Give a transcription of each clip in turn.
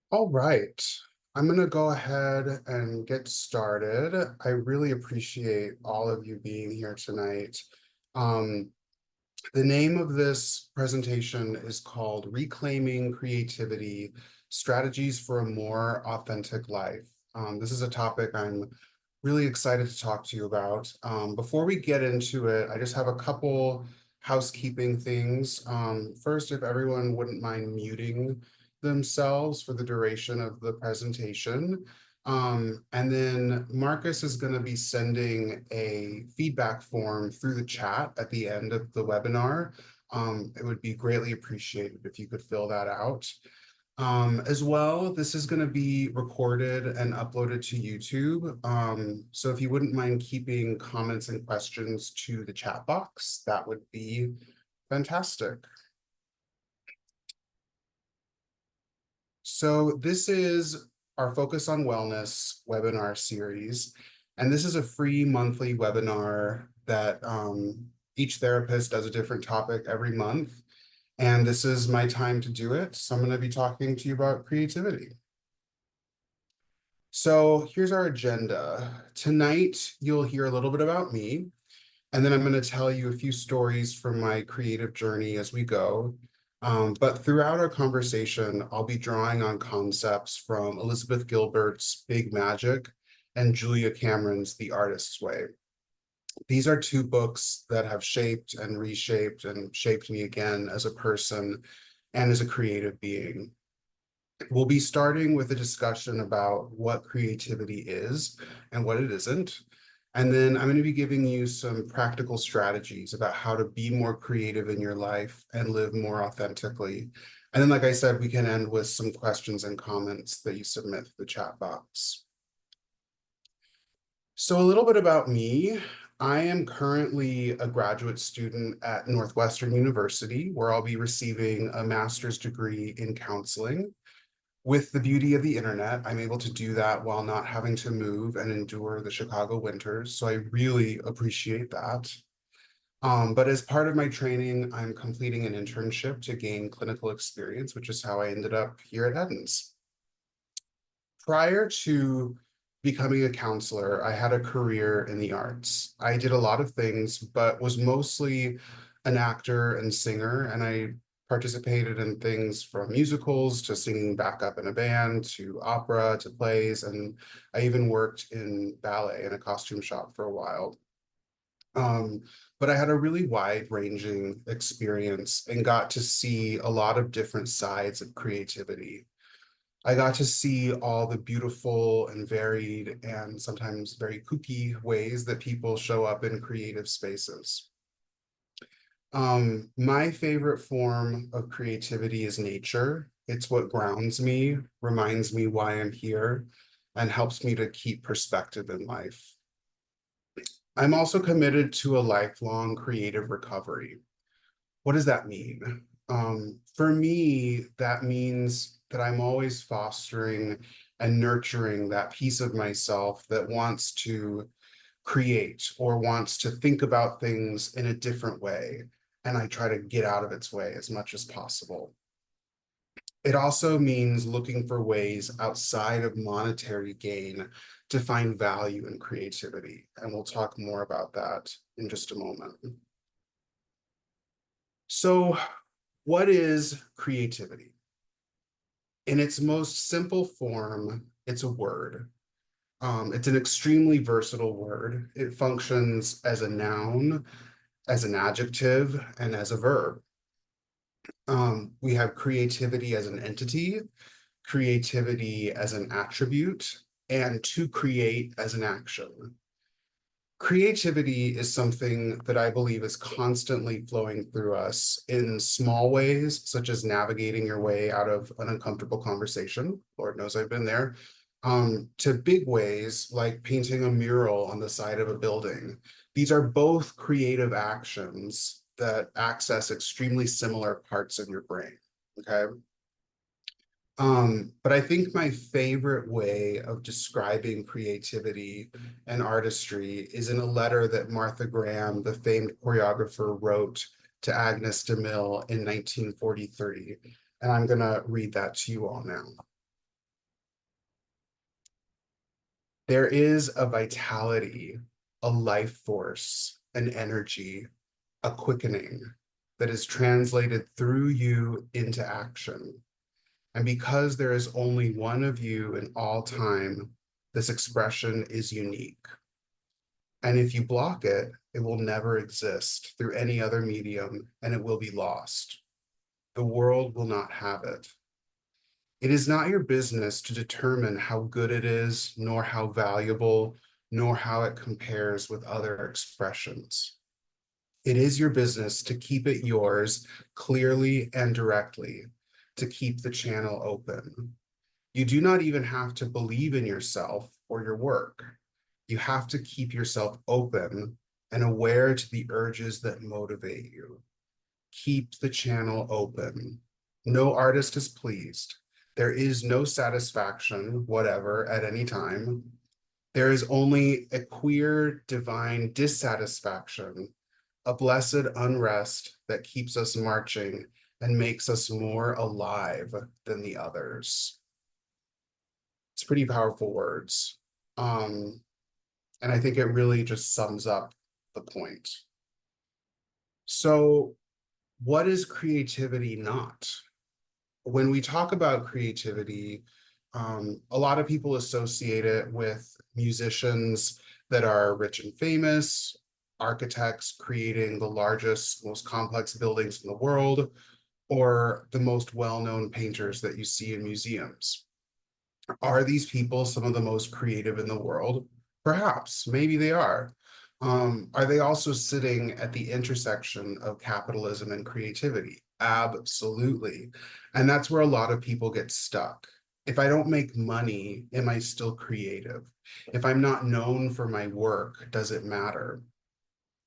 All right. I'm going to go ahead and get started. I really appreciate all of you being here tonight. Um, the name of this presentation is called Reclaiming Creativity, Strategies for a More Authentic Life. This is a topic I'm really excited to talk to you about. Before we get into it, I just have a couple housekeeping things. First, if everyone wouldn't mind muting themselves for the duration of the presentation. And then Marcus is going to be sending a feedback form through the chat at the end of the webinar. It would be greatly appreciated if you could fill that out. As well, this is going to be recorded and uploaded to YouTube. So if you wouldn't mind keeping comments and questions to the chat box, that would be fantastic. So this is our Focus on Wellness webinar series. And this is a free monthly webinar that each therapist does a different topic every month. And this is my time to do it. So I'm going to be talking to you about creativity. So here's our agenda. Tonight, you'll hear a little bit about me, and then I'm going to tell you a few stories from my creative journey as we go. But throughout our conversation, I'll be drawing on concepts from Elizabeth Gilbert's Big Magic and Julia Cameron's The Artist's Way. These are two books that have shaped and reshaped and shaped me again as a person and as a creative being. We'll be starting with a discussion about what creativity is and what it isn't. And then I'm going to be giving you some practical strategies about how to be more creative in your life and live more authentically. And then, like I said, we can end with some questions and comments that you submit to the chat box. So a little bit about me. I am currently a graduate student at Northwestern University, where I'll be receiving a master's degree in counseling. With the beauty of the internet, I'm able to do that while not having to move and endure the Chicago winters. So I really appreciate that. But as part of my training, I'm completing an internship to gain clinical experience, which is how I ended up here at Eddins. Prior to becoming a counselor, I had a career in the arts. I did a lot of things, but was mostly an actor and singer, and I participated in things from musicals to singing backup in a band to opera to plays, and I even worked in ballet in a costume shop for a while. Um, but I had a really wide-ranging experience and got to see a lot of different sides of creativity. I got to see all the beautiful and varied and sometimes very kooky ways that people show up in creative spaces. My favorite form of creativity is nature. It's what grounds me, reminds me why I'm here, and helps me to keep perspective in life. I'm also committed to a lifelong creative recovery. What does that mean? For me, that means that I'm always fostering and nurturing that piece of myself that wants to create or wants to think about things in a different way. And I try to get out of its way as much as possible. It also means looking for ways outside of monetary gain to find value in creativity. And we'll talk more about that in just a moment. So, what is creativity? In its most simple form, it's a word. It's an extremely versatile word. It functions as a noun, as an adjective, and as a verb. We have creativity as an entity, creativity as an attribute, and to create as an action. Creativity is something that I believe is constantly flowing through us in small ways, such as navigating your way out of an uncomfortable conversation. Lord knows I've been there. To big ways like painting a mural on the side of a building. These are both creative actions that access extremely similar parts of your brain. Okay. But I think my favorite way of describing creativity and artistry is in a letter that Martha Graham, the famed choreographer, wrote to Agnes de Mille in 1943. And I'm going to read that to you all now. There is a vitality, a life force, an energy, a quickening that is translated through you into action. And because there is only one of you in all time, this expression is unique. And if you block it, it will never exist through any other medium and it will be lost. The world will not have it. It is not your business to determine how good it is, nor how valuable, nor how it compares with other expressions. It is your business to keep it yours clearly and directly, to keep the channel open. You do not even have to believe in yourself or your work. You have to keep yourself open and aware to the urges that motivate you. Keep the channel open. No artist is pleased. There is no satisfaction, whatever, at any time. There is only a queer, divine dissatisfaction, a blessed unrest that keeps us marching and makes us more alive than the others. It's pretty powerful words. And I think it really just sums up the point. So, what is creativity not? When we talk about creativity, a lot of people associate it with musicians that are rich and famous, architects creating the largest, most complex buildings in the world, or the most well-known painters that you see in museums. Are these people some of the most creative in the world? Perhaps, maybe they are. Are they also sitting at the intersection of capitalism and creativity? Absolutely. And that's where a lot of people get stuck. If I don't make money, am I still creative? If I'm not known for my work, does it matter?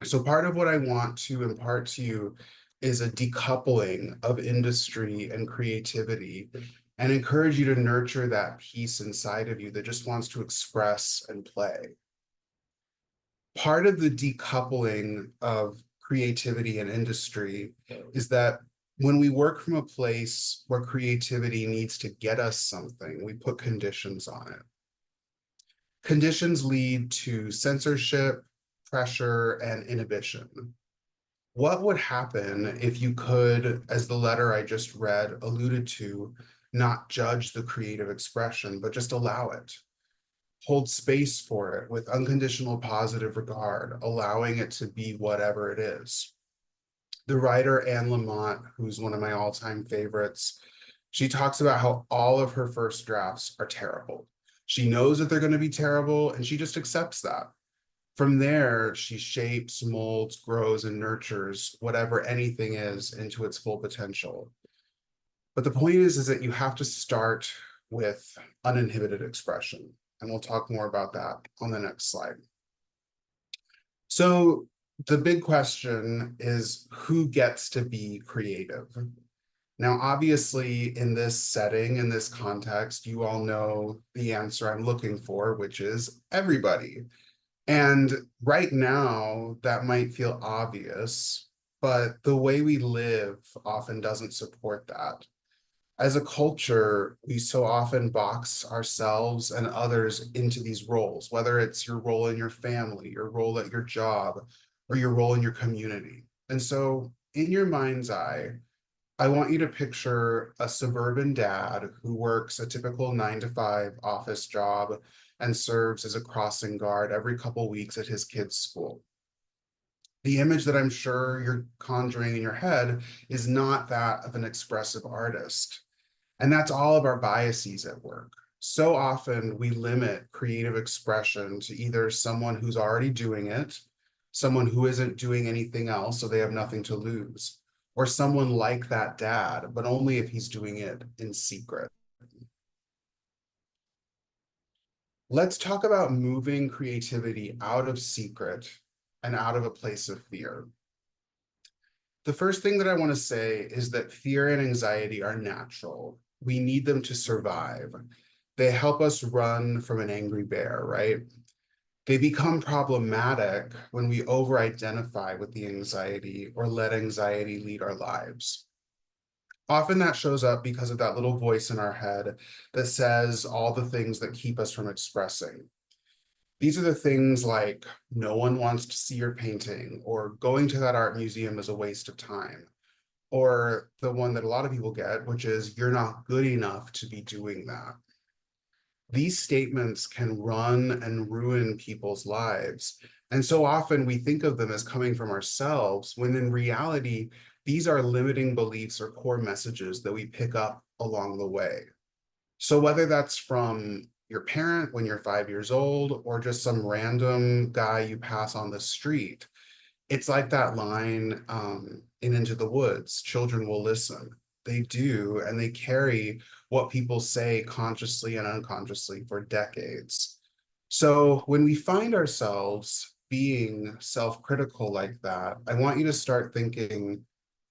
So part of what I want to impart to you is a decoupling of industry and creativity and encourage you to nurture that piece inside of you that just wants to express and play. Part of the decoupling of creativity and industry is that when we work from a place where creativity needs to get us something, we put conditions on it. Conditions lead to censorship, pressure, and inhibition. What would happen if you could, as the letter I just read alluded to, not judge the creative expression, but just allow it? Hold space for it with unconditional positive regard, allowing it to be whatever it is. The writer Anne Lamott, who's one of my all-time favorites, she talks about how all of her first drafts are terrible. She knows that they're going to be terrible, and she just accepts that. From there, she shapes, molds, grows, and nurtures whatever anything is into its full potential. But the point is that you have to start with uninhibited expression. And we'll talk more about that on the next slide. So the big question is, who gets to be creative? Now, obviously, in this setting, in this context, you all know the answer I'm looking for, which is everybody. And right now, that might feel obvious, but the way we live often doesn't support that. As a culture, we so often box ourselves and others into these roles, whether it's your role in your family, your role at your job, or your role in your community. And so, in your mind's eye, I want you to picture a suburban dad who works a typical 9 to 5 office job and serves as a crossing guard every couple weeks at his kid's school. The image that I'm sure you're conjuring in your head is not that of an expressive artist. And that's all of our biases at work. So often we limit creative expression to either someone who's already doing it, someone who isn't doing anything else, so they have nothing to lose, or someone like that dad, but only if he's doing it in secret. Let's talk about moving creativity out of secret and out of a place of fear. The first thing that I want to say is that fear and anxiety are natural. We need them to survive. They help us run from an angry bear, right? They become problematic when we over-identify with the anxiety or let anxiety lead our lives. Often that shows up because of that little voice in our head that says all the things that keep us from expressing. These are the things like no one wants to see your painting, or going to that art museum is a waste of time, or the one that a lot of people get, which is you're not good enough to be doing that. These statements can run and ruin people's lives. And so often we think of them as coming from ourselves, when in reality, these are limiting beliefs or core messages that we pick up along the way. So whether that's from your parent when you're 5 years old, or just some random guy you pass on the street, it's like that line in Into the Woods, children will listen. They do, and they carry what people say consciously and unconsciously for decades. So when we find ourselves being self-critical like that, I want you to start thinking,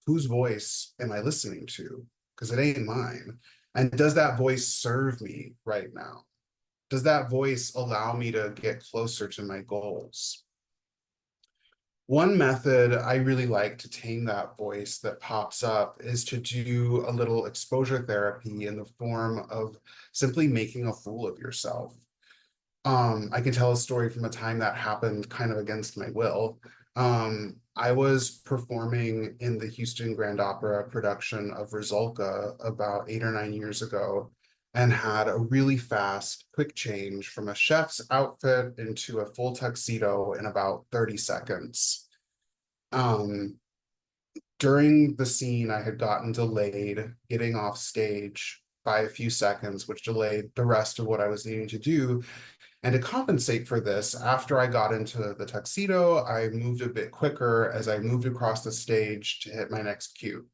whose voice am I listening to? Because it ain't mine. And does that voice serve me right now? Does that voice allow me to get closer to my goals? One method I really like to tame that voice that pops up is to do a little exposure therapy in the form of simply making a fool of yourself. I can tell a story from a time that happened kind of against my will. I was performing in the Houston Grand Opera production of Rizolka about 8 or 9 years ago, and had a really fast, quick change from a chef's outfit into a full tuxedo in about 30 seconds. Um, During the scene, I had gotten delayed getting off stage by a few seconds, which delayed the rest of what I was needing to do. And to compensate for this, after I got into the tuxedo, I moved a bit quicker as I moved across the stage to hit my next cue.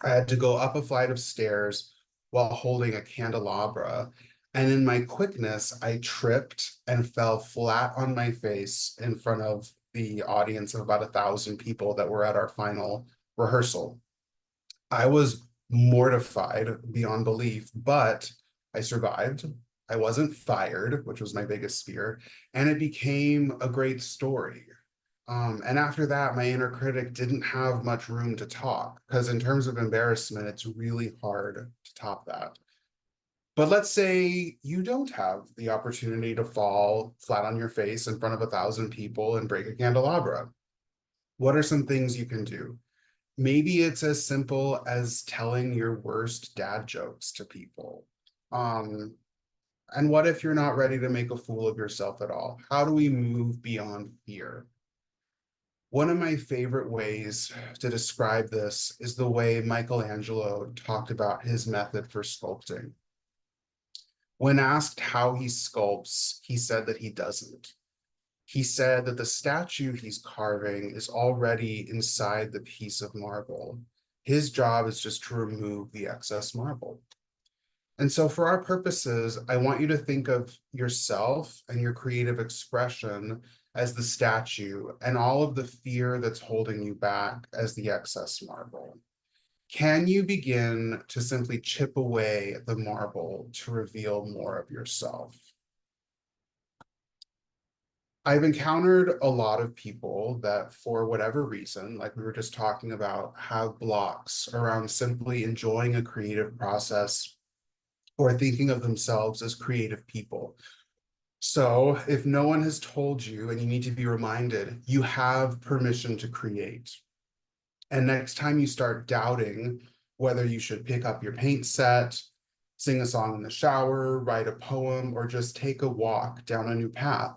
I had to go up a flight of stairs while holding a candelabra. And in my quickness, I tripped and fell flat on my face in front of the audience of about 1,000 people that were at our final rehearsal. I was mortified beyond belief, but I survived. I wasn't fired, which was my biggest fear, and it became a great story. And after that, my inner critic didn't have much room to talk, because in terms of embarrassment, it's really hard to top that. But let's say you don't have the opportunity to fall flat on your face in front of 1,000 people and break a candelabra. What are some things you can do? Maybe it's as simple as telling your worst dad jokes to people. Um, and what if you're not ready to make a fool of yourself at all? How do we move beyond fear? One of my favorite ways to describe this is the way Michelangelo talked about his method for sculpting. When asked how he sculpts, he said that he doesn't. He said that the statue he's carving is already inside the piece of marble. His job is just to remove the excess marble. And so for our purposes, I want you to think of yourself and your creative expression as the statue, and all of the fear that's holding you back as the excess marble. Can you begin to simply chip away at the marble to reveal more of yourself? I've encountered a lot of people that, for whatever reason, like we were just talking about, have blocks around simply enjoying a creative process or thinking of themselves as creative people. So if no one has told you, and you need to be reminded, you have permission to create. And next time you start doubting whether you should pick up your paint set, sing a song in the shower, write a poem, or just take a walk down a new path,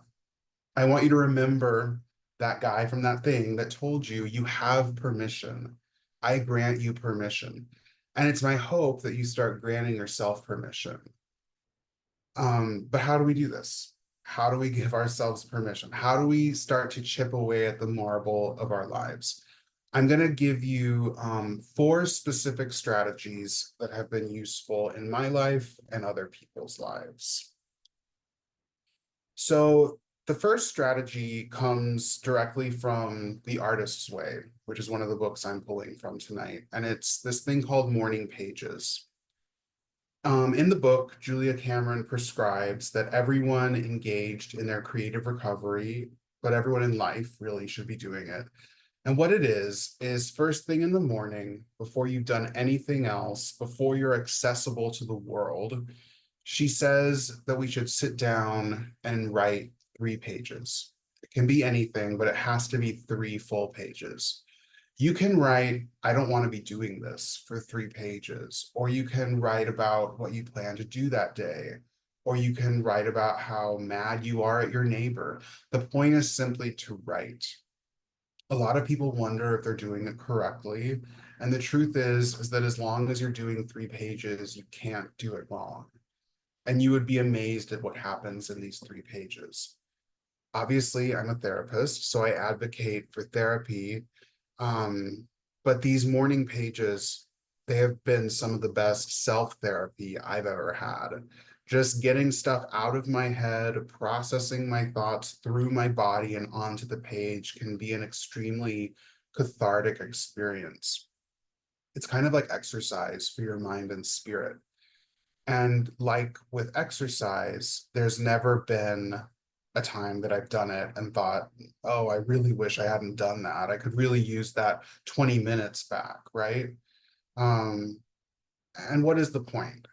I want you to remember that guy from that thing that told you you have permission. I grant you permission. And it's my hope that you start granting yourself permission. But how do we do this? How do we give ourselves permission? How do we start to chip away at the marble of our lives? I'm going to give you 4 specific strategies that have been useful in my life and other people's lives. So the first strategy comes directly from The Artist's Way, which is one of the books I'm pulling from tonight. And it's this thing called morning pages. In the book, Julia Cameron prescribes that everyone engaged in their creative recovery, but everyone in life really should be doing it. And what it is first thing in the morning, before you've done anything else, before you're accessible to the world, she says that we should sit down and write 3 pages. It can be anything, but it has to be 3 full pages. You can write, I don't want to be doing this for 3 pages, or you can write about what you plan to do that day, or you can write about how mad you are at your neighbor. The point is simply to write. A lot of people wonder if they're doing it correctly. And the truth is that as long as you're doing 3 pages, you can't do it wrong. And you would be amazed at what happens in these 3 pages. Obviously, I'm a therapist, so I advocate for therapy. But these morning pages, they have been some of the best self-therapy I've ever had. Just getting stuff out of my head, processing my thoughts through my body and onto the page can be an extremely cathartic experience. It's kind of like exercise for your mind and spirit. And like with exercise, there's never been a time that I've done it and thought, oh, I really wish I hadn't done that. I could really use that 20 minutes back, right? Um, and what is the point?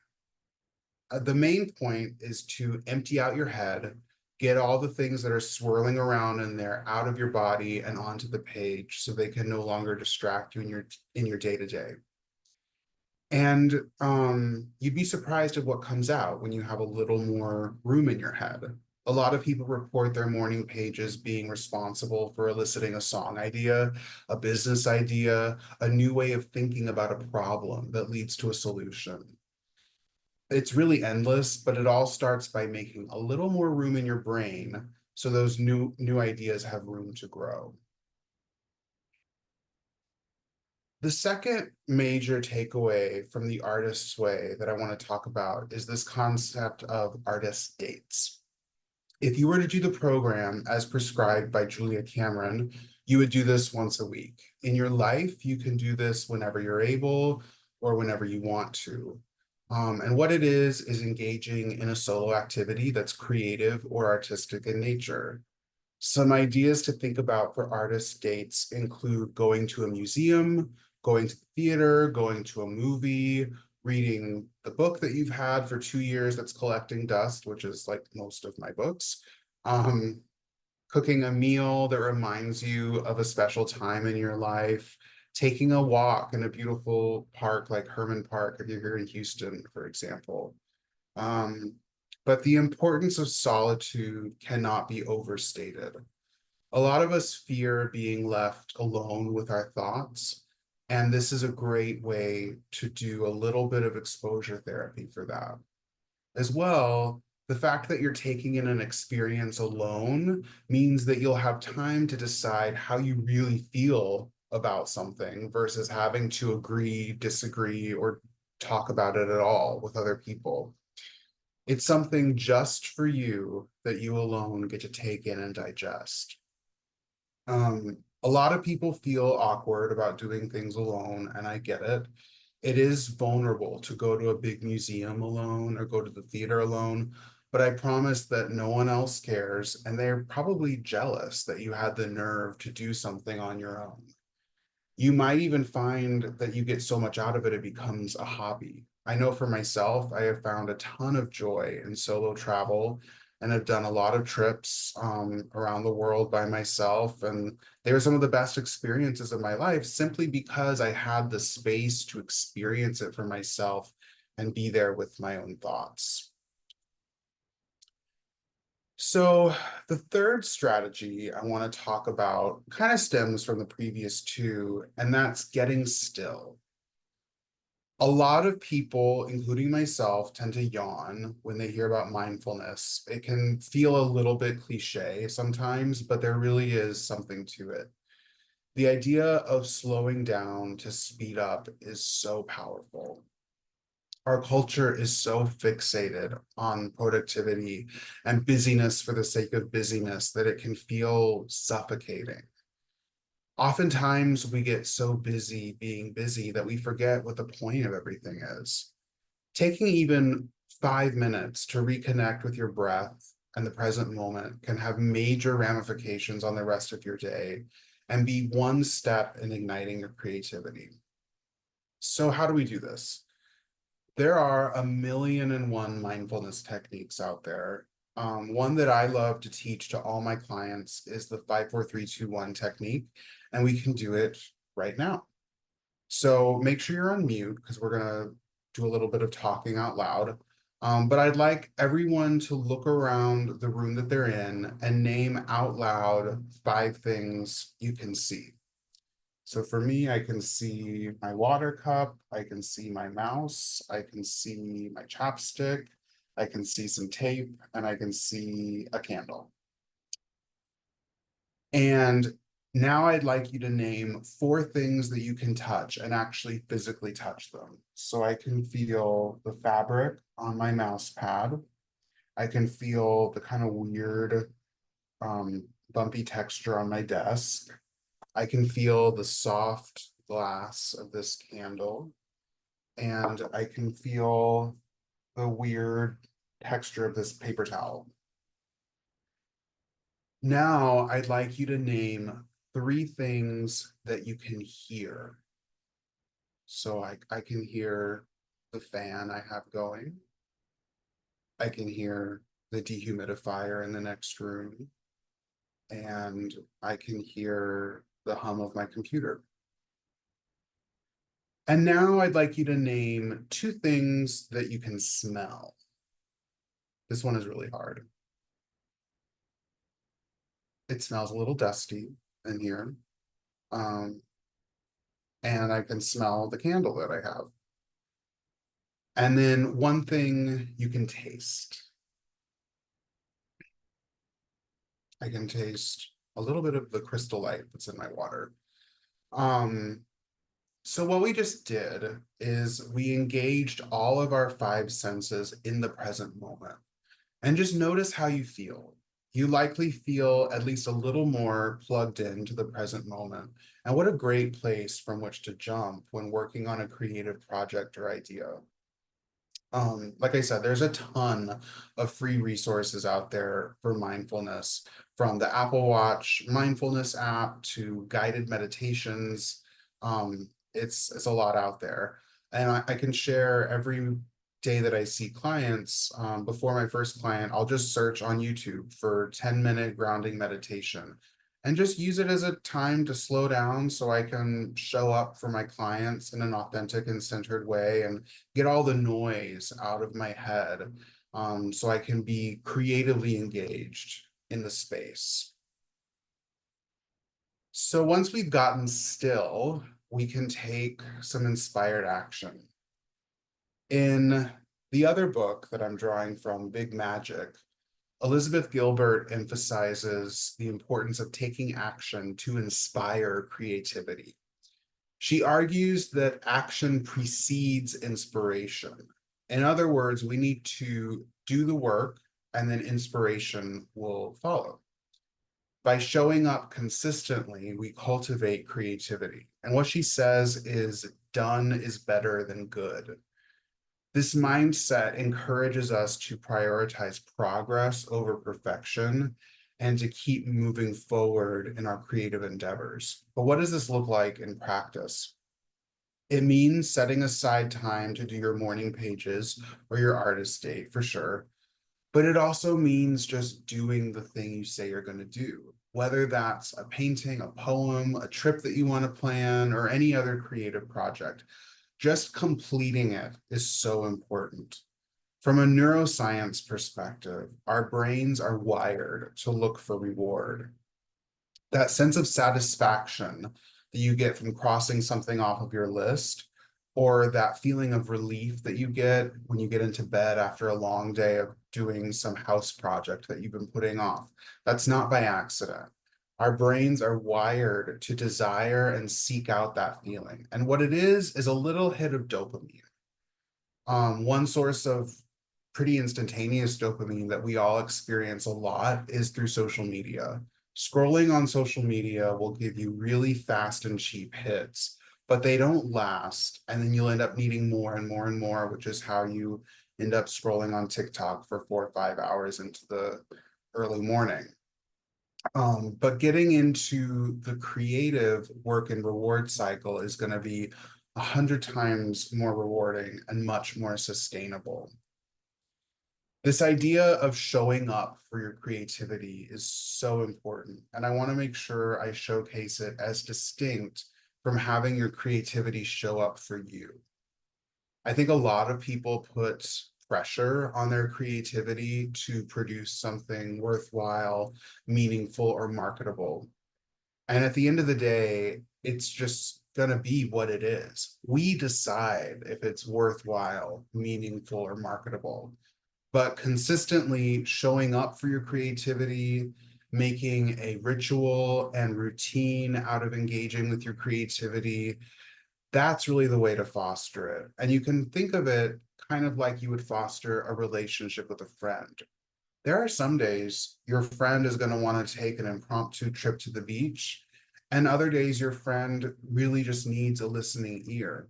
The main point is to empty out your head, get all the things that are swirling around in there out of your body and onto the page so they can no longer distract you in your day-to-day. And you'd be surprised at what comes out when you have a little more room in your head. A lot of people report their morning pages being responsible for eliciting a song idea, a business idea, a new way of thinking about a problem that leads to a solution. It's really endless, but it all starts by making a little more room in your brain so those new ideas have room to grow. The second major takeaway from the artist's way that I want to talk about is this concept of artist dates. If you were to do the program as prescribed by Julia Cameron, you would do this once a week. In your life, you can do this whenever you're able or whenever you want to. And what it is engaging in a solo activity that's creative or artistic in nature. Some ideas to think about for artist dates include going to a museum, going to the theater, going to a movie, reading the book that you've had for 2 years that's collecting dust, which is like most of my books, cooking a meal that reminds you of a special time in your life, taking a walk in a beautiful park like Herman Park if you're here in Houston, for example. But the importance of solitude cannot be overstated. A lot of us fear being left alone with our thoughts, and this is a great way to do a little bit of exposure therapy for that. As well, the fact that you're taking in an experience alone means that you'll have time to decide how you really feel about something versus having to agree, disagree, or talk about it at all with other people. It's something just for you that you alone get to take in and digest. A lot of people feel awkward about doing things alone, and I get it. It is vulnerable to go to a big museum alone or go to the theater alone, but I promise that no one else cares, and they're probably jealous that you had the nerve to do something on your own. You might even find that you get so much out of it, it becomes a hobby. I know for myself, I have found a ton of joy in solo travel and have done a lot of trips around the world by myself. And they were some of the best experiences of my life simply because I had the space to experience it for myself and be there with my own thoughts. So the third strategy I want to talk about kind of stems from the previous two, and that's getting still. A lot of people, including myself, tend to yawn when they hear about mindfulness. It can feel a little bit cliche sometimes, but there really is something to it. The idea of slowing down to speed up is so powerful. Our culture is so fixated on productivity and busyness for the sake of busyness that it can feel suffocating. Oftentimes we get so busy being busy that we forget what the point of everything is. Taking even 5 minutes to reconnect with your breath and the present moment can have major ramifications on the rest of your day and be one step in igniting your creativity. So how do we do this? There are 1,000,001 mindfulness techniques out there. One that I love to teach to all my clients is the 5 4 3 2 1 technique, and we can do it right now. So make sure you're on mute because we're gonna do a little bit of talking out loud. But I'd like everyone to look around the room that they're in and name out loud 5 things you can see. So for me, I can see my water cup, I can see my mouse, I can see my chapstick, I can see some tape, and I can see a candle. And now I'd like you to name 4 things that you can touch and actually physically touch them. So I can feel the fabric on my mouse pad. I can feel the kind of weird bumpy texture on my desk. I can feel the soft glass of this candle, and I can feel the weird texture of this paper towel. Now, I'd like you to name 3 things that you can hear. So I can hear the fan I have going. I can hear the dehumidifier in the next room. And I can hear the hum of my computer. And now I'd like you to name 2 things that you can smell. This one is really hard. It smells a little dusty in here. Um, and I can smell the candle that I have. And then 1 thing you can taste. I can taste a little bit of the crystal light that's in my water. Um, so what we just did is we engaged all of our 5 senses in the present moment. And just notice how you feel. You likely feel at least a little more plugged into the present moment. And what a great place from which to jump when working on a creative project or idea. Like I said, there's a ton of free resources out there for mindfulness, from the Apple Watch mindfulness app to guided meditations. It's a lot out there. And I can share every day that I see clients. Before my first client, I'll just search on YouTube for 10-minute grounding meditation and just use it as a time to slow down so I can show up for my clients in an authentic and centered way and get all the noise out of my head, so I can be creatively engaged in the space. So once we've gotten still, we can take some inspired action. In the other book that I'm drawing from, Big Magic, Elizabeth Gilbert emphasizes the importance of taking action to inspire creativity. She argues that action precedes inspiration. In other words, we need to do the work and then inspiration will follow. By showing up consistently, we cultivate creativity. And what she says is done is better than good. This mindset encourages us to prioritize progress over perfection and to keep moving forward in our creative endeavors. But what does this look like in practice? It means setting aside time to do your morning pages or your artist date for sure. But it also means just doing the thing you say you're going to do, whether that's a painting, a poem, a trip that you want to plan, or any other creative project. Just completing it is so important. From a neuroscience perspective, our brains are wired to look for reward. That sense of satisfaction that you get from crossing something off of your list, or that feeling of relief that you get when you get into bed after a long day of doing some house project that you've been putting off, that's not by accident. Our brains are wired to desire and seek out that feeling. And what it is a little hit of dopamine. One source of pretty instantaneous dopamine that we all experience a lot is through social media. Scrolling on social media will give you really fast and cheap hits, but they don't last. And then you'll end up needing more and more and more, which is how you end up scrolling on TikTok for 4 or 5 hours into the early morning. But getting into the creative work and reward cycle is going to be 100 times more rewarding and much more sustainable. This idea of showing up for your creativity is so important, and I want to make sure I showcase it as distinct from having your creativity show up for you. I think a lot of people put pressure on their creativity to produce something worthwhile, meaningful, or marketable. And at the end of the day, it's just going to be what it is. We decide if it's worthwhile, meaningful, or marketable. But consistently showing up for your creativity, making a ritual and routine out of engaging with your creativity, that's really the way to foster it. And you can think of it kind of like you would foster a relationship with a friend. There are some days your friend is going to want to take an impromptu trip to the beach, and other days your friend really just needs a listening ear.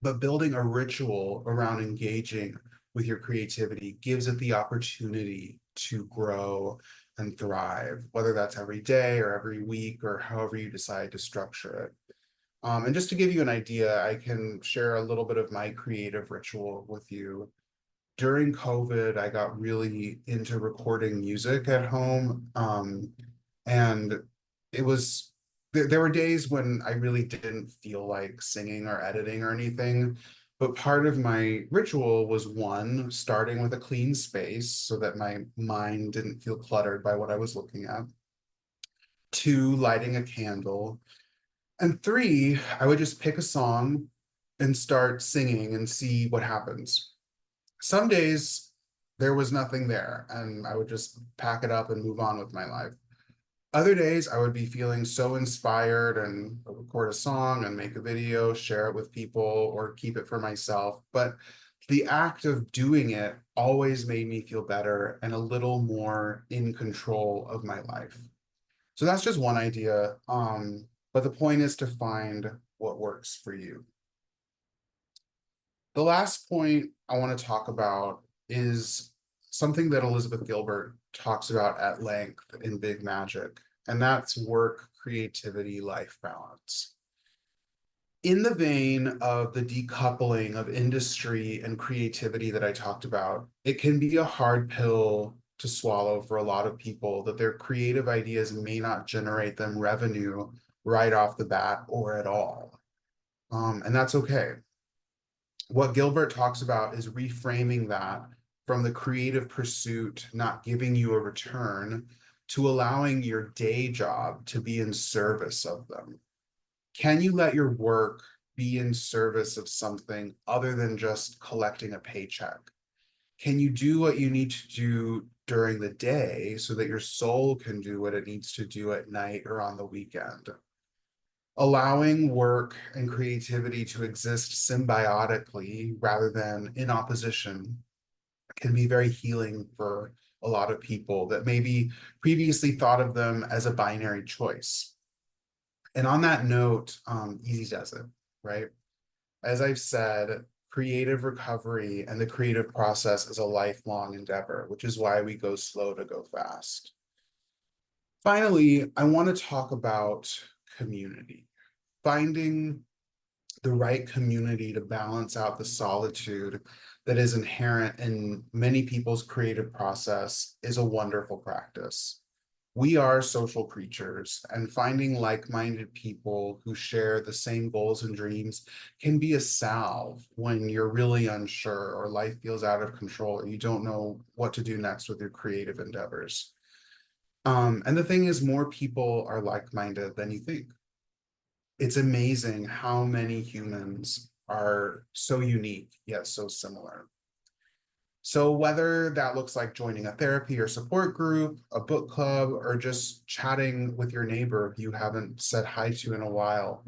But building a ritual around engaging with your creativity gives it the opportunity to grow and thrive, whether that's every day or every week or however you decide to structure it. And just to give you an idea, I can share a little bit of my creative ritual with you. During COVID, I got really into recording music at home. And it was, there were days when I really didn't feel like singing or editing or anything. But part of my ritual was one, starting with a clean space so that my mind didn't feel cluttered by what I was looking at. Two, lighting a candle. And three, I would just pick a song and start singing and see what happens. Some days there was nothing there and I would just pack it up and move on with my life. Other days I would be feeling so inspired and record a song and make a video, share it with people or keep it for myself. But the act of doing it always made me feel better and a little more in control of my life. So that's just one idea. But the point is to find what works for you. The last point I want to talk about is something that Elizabeth Gilbert talks about at length in Big Magic, and that's work, creativity, life balance. In the vein of the decoupling of industry and creativity that I talked about, it can be a hard pill to swallow for a lot of people that their creative ideas may not generate them revenue right off the bat or at all. And that's okay. What Gilbert talks about is reframing that from the creative pursuit not giving you a return to allowing your day job to be in service of them. Can you let your work be in service of something other than just collecting a paycheck? Can you do what you need to do during the day so that your soul can do what it needs to do at night or on the weekend? Allowing work and creativity to exist symbiotically rather than in opposition can be very healing for a lot of people that maybe previously thought of them as a binary choice. And on that note, easy does it, right? As I've said, creative recovery and the creative process is a lifelong endeavor, which is why we go slow to go fast. Finally, I want to talk about community. Finding the right community to balance out the solitude that is inherent in many people's creative process is a wonderful practice. We are social creatures, and finding like-minded people who share the same goals and dreams can be a salve when you're really unsure or life feels out of control or you don't know what to do next with your creative endeavors. And the thing is, more people are like-minded than you think. It's amazing how many humans are so unique yet so similar. So whether that looks like joining a therapy or support group, a book club, or just chatting with your neighbor you haven't said hi to in a while,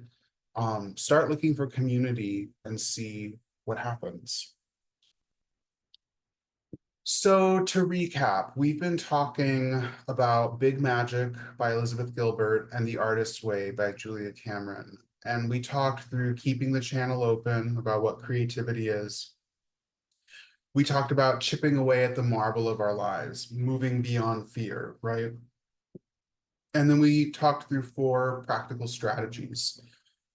start looking for community and see what happens. So to recap, we've been talking about Big Magic by Elizabeth Gilbert and The Artist's Way by Julia Cameron. And we talked through keeping the channel open about what creativity is. We talked about chipping away at the marble of our lives, moving beyond fear, right? And then we talked through 4 practical strategies.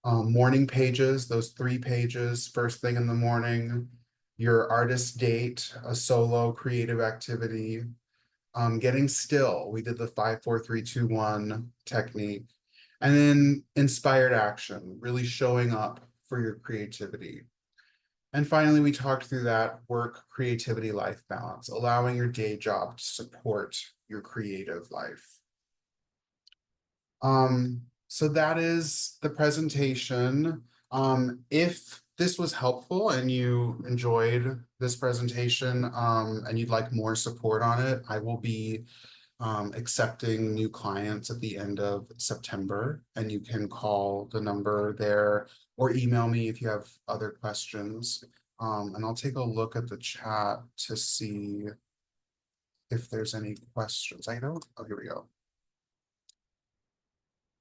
Morning pages, those 3 pages, first thing in the morning, your artist date, a solo creative activity, getting still. We did the 5, 4, 3, 2, 1 technique. And then inspired action, really showing up for your creativity. And finally, we talked through that work, creativity, life balance, allowing your day job to support your creative life. So that is the presentation. If this was helpful and you enjoyed this presentation, and you'd like more support on it, I will be accepting new clients at the end of September, and you can call the number there or email me if you have other questions. And I'll take a look at the chat to see if there's any questions. I don't, oh, here we go.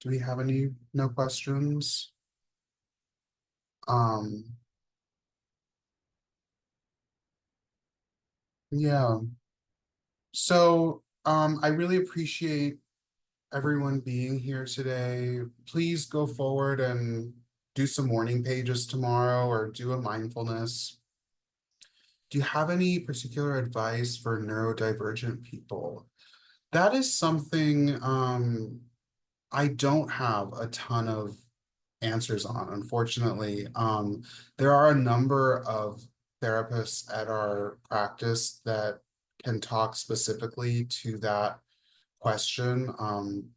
Do we have any, no questions? Um, yeah. So, I really appreciate everyone being here today. Please go forward and do some morning pages tomorrow or do a mindfulness. Do you have any particular advice for neurodivergent people? That is something I don't have a ton of answers on, unfortunately. There are a number of therapists at our practice that can talk specifically to that question.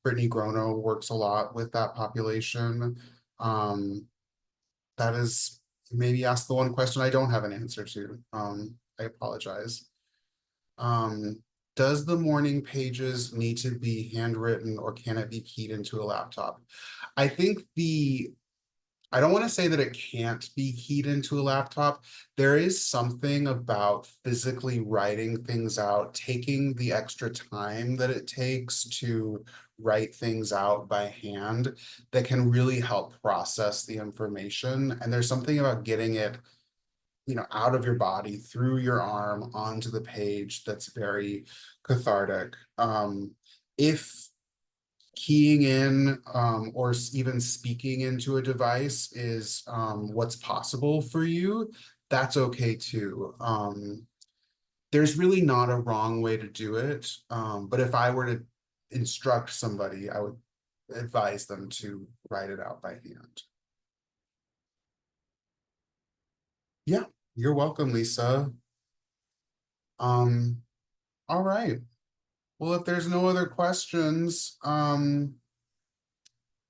Brittany Grono works a lot with that population. That is maybe ask the one question I don't have an answer to. I apologize. Um, does the morning pages need to be handwritten or can it be keyed into a laptop? I think I don't want to say that it can't be keyed into a laptop. There is something about physically writing things out, taking the extra time that it takes to write things out by hand that can really help process the information. And there's something about getting it, out of your body, through your arm, onto the page that's very cathartic. If keying in or even speaking into a device is what's possible for you, that's okay too. There's really not a wrong way to do it. But if I were to instruct somebody, I would advise them to write it out by hand. Yeah, you're welcome, Lisa. Um, all right. Well, if there's no other questions, thank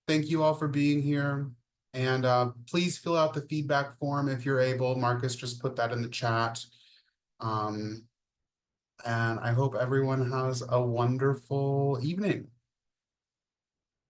you all for being here. And please fill out the feedback form if you're able. Marcus just put that in the chat. Um, and I hope everyone has a wonderful evening.